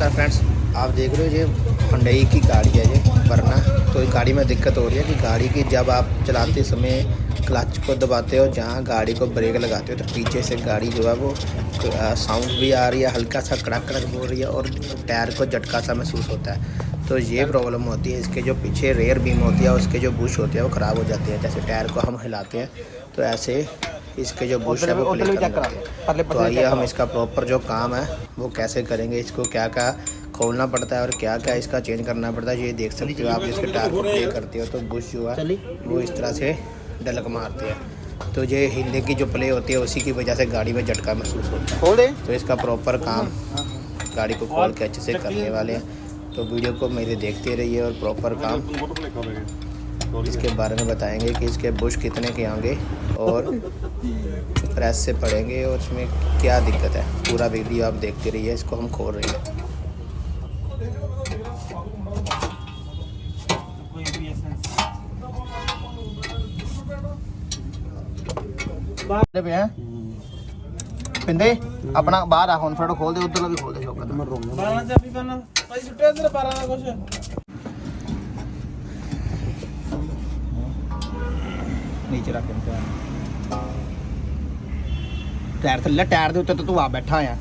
नमस्कार फ्रेंड्स, आप देख रहे हो ये हुंडई की गाड़ी है ये वरना। तो गाड़ी में दिक्कत हो रही है कि गाड़ी की जब आप चलाते समय क्लच को दबाते हो, जहाँ गाड़ी को ब्रेक लगाते हो तो पीछे से गाड़ी जो है वो साउंड भी आ रही है, हल्का सा कड़क कड़क बोल रही है और टायर को झटका सा महसूस होता है। तो ये प्रॉब्लम होती है। इसके जो पीछे रेयर बीम होती है उसके जो बुश होती है वो ख़राब हो जाती है। जैसे टायर को हम हिलाते हैं तो ऐसे इसके जो बुश है वो प्ले करने लगते हैं। तो आइए हम इसका प्रॉपर जो काम है वो कैसे करेंगे, इसको क्या क्या खोलना पड़ता है और क्या क्या इसका चेंज करना पड़ता है। ये देख सकते हो आप, इसके टायर को प्ले करते हो तो बुश जो है वो इस तरह से डलक मारते हैं। तो ये हिले की जो प्ले होती है उसी की वजह से गाड़ी में झटका महसूस होता है। तो इसका प्रॉपर काम गाड़ी को खोल के अच्छे से करने वाले हैं। तो वीडियो को मेरे देखते रहिए और प्रॉपर काम इसके बारे में बताएंगे कि इसके बुश कितने के आएंगे और प्रेस से पड़ेंगे और इसमें क्या दिक्कत है। पूरा वीडियो आप देखते रहिए, इसको हम खोल रहे हैं। पिंदे अपना बाहर आ फोन फटो खोल दे, उधर भी खोल दे शौकत नीचे रख टायर थल्ले, टायर दे उत्ते तो तू आ बैठा है।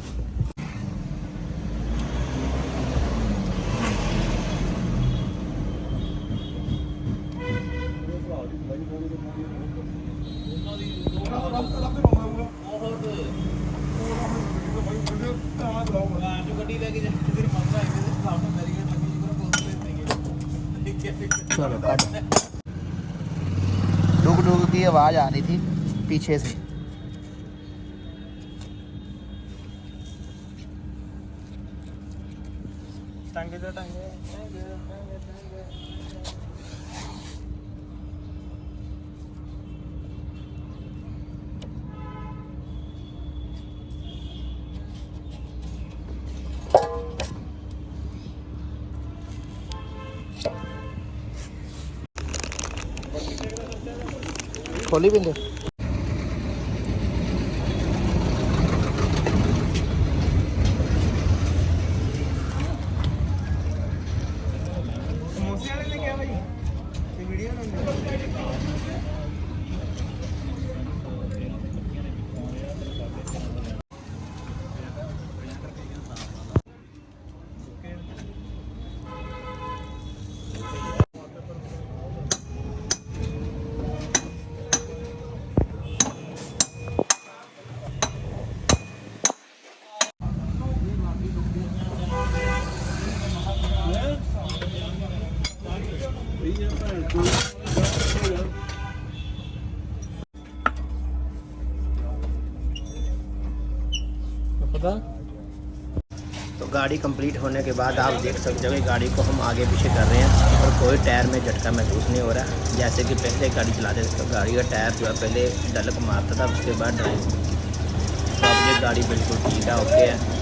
चलो काट। डुग डुग की आवाज आ रही थी पीछे से। खोली बिंदे तो गाड़ी कंप्लीट होने के बाद आप देख सकते हो कि गाड़ी को हम आगे पीछे कर रहे हैं और कोई टायर में झटका महसूस नहीं हो रहा है। जैसे कि पहले गाड़ी चलाते थे तो गाड़ी का टायर जो है पहले डलक मारता था, उसके बाद ड्राइव होती थी। तो अब ये गाड़ी बिल्कुल ठीक है, ओके है।